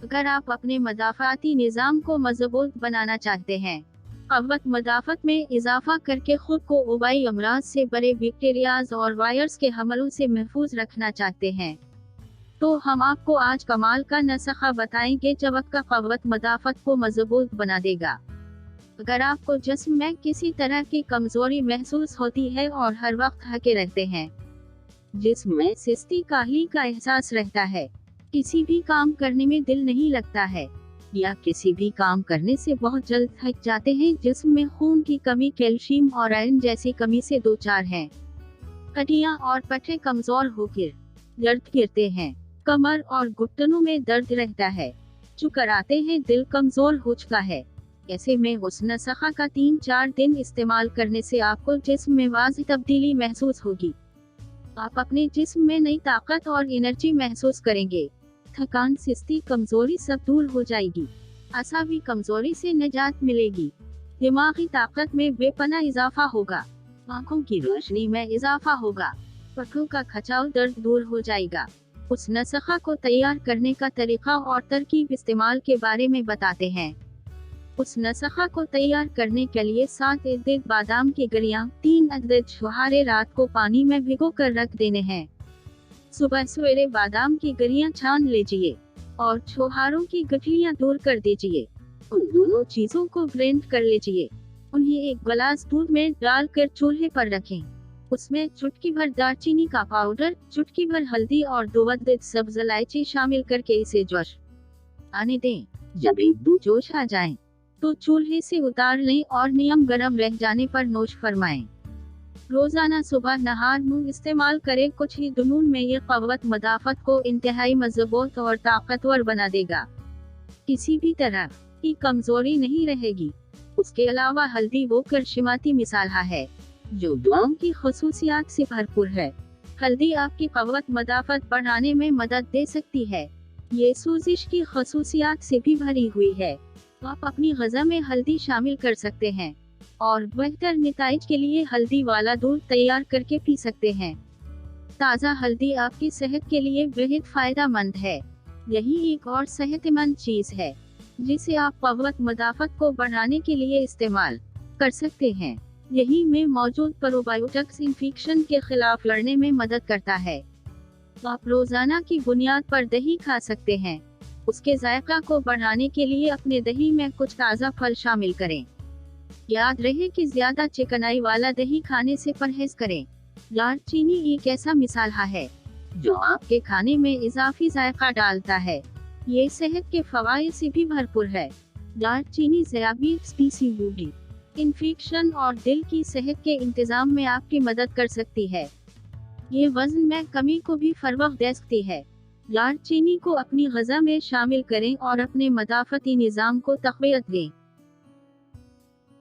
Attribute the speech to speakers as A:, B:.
A: अगर आप अपने मदाफ़ाती निज़ाम को मज़बूत बनाना चाहते हैं, क़व्वत मदाफ़त में इजाफ़ा करके खुद को वबाई अमराज से बड़े बैक्टीरियाज़ और वायरस के हमलों से महफूज रखना चाहते हैं, तो हम आपको आज कमाल का नुस्खा बताएंगे जो आपका क़व्वत मदाफ़त को मज़बूत बना देगा। अगर आपको जिस्म में किसी तरह की कमज़ोरी महसूस होती है और हर वक्त थके रहते हैं, जिस्म में सुस्ती काहली का एहसास रहता है, किसी भी काम करने में दिल नहीं लगता है, या किसी भी काम करने से बहुत जल्द थक जाते हैं, जिस्म में खून की कमी, कैल्शियम और आयरन जैसी कमी से दो चार हैं, हड्डियां और पट्टे कमजोर होकर दर्द गिरते हैं, कमर और घुटनों में दर्द रहता है, चक्कर आते हैं, दिल कमजोर हो चुका है, ऐसे में उस नुस्खा का 3-4 दिन इस्तेमाल करने से आपको जिस्म में वाज़िह तब्दीली महसूस होगी। आप अपने जिस्म में नई ताकत और एनर्जी महसूस करेंगे, थकान, सुस्ती, कमजोरी सब दूर हो जाएगी, असाबी कमजोरी से निजात मिलेगी, दिमागी ताकत में बेपनाह इजाफा होगा, आंखों की रोशनी में इजाफा होगा, पट्टों का खचाव, दर्द दूर हो जाएगा। उस नुस्खा को तैयार करने का तरीका और तरकीब इस्तेमाल के बारे में बताते हैं। उस नुस्खा को तैयार करने के लिए 7 अदद बादाम की गिरियां, 3 अदद छुहारे रात को पानी में भिगो कर रख देने हैं। सुबह सवेरे बादाम की गिरियां छान लीजिए और छुहारों की गठलियां दूर कर दीजिए। उन दोनों चीजों को ब्लेंड कर लीजिए। उन्हें एक गिलास दूध में डालकर चूल्हे पर रखें। उसमें चुटकी भर दालचीनी का पाउडर, चुटकी भर हल्दी और 2 अदद सब्ज इलायची शामिल करके इसे जोश आने दें। जब एकदम जोश आ जाए तो चूल्हे से उतार लें और नियम गर्म रह जाने पर नोश फरमाएं। रोजाना सुबह नहार मुंह इस्तेमाल करें। कुछ ही दिनों में ये क़व्वत मदाफ़त को इंतहाई मजबूत और ताकतवर बना देगा, किसी भी तरह की कमजोरी नहीं रहेगी। उसके अलावा हल्दी वो करश्माती मिसाला है जो दुआओं की खुसूसियात से भरपूर है। हल्दी आपकी क़व्वत मदाफ़त बढ़ाने में मदद दे सकती है। ये सूजिश की खुसूसियात से भी भरी हुई है। आप अपनी ग़िज़ा में हल्दी शामिल कर सकते हैं और बेहतर नतीजे के लिए हल्दी वाला दूध तैयार करके पी सकते हैं। ताज़ा हल्दी आपकी सेहत के लिए बेहद फ़ायदेमंद है। यही एक और सेहतमंद चीज़ है जिसे आप क़व्वत मदाफ़त को बढ़ाने के लिए इस्तेमाल कर सकते हैं। यही में मौजूद प्रोबायोटिक्स इन्फेक्शन के खिलाफ लड़ने में मदद करता है। आप रोज़ाना की बुनियाद पर दही खा सकते हैं। उसके जायका को बढ़ाने के लिए अपने दही में कुछ ताज़ा फल शामिल करें। याद रहे कि ज्यादा चिकनाई वाला दही खाने से परहेज करें। दालचीनी एक ऐसा मिसाला है जो आपके खाने में इजाफी जायका डालता है। ये सेहत के फवाइद से भी भरपूर है। दालचीनी ज़ियाबीत्स, पीसीओडी, इन्फेक्शन और दिल की सेहत के इंतजाम में आपकी मदद कर सकती है। ये वजन में कमी को भी फरोग़ दे सकती है। दालचीनी को अपनी ग़िज़ा में शामिल करें और अपने मदाफ़ती निज़ाम को तक़वियत दें।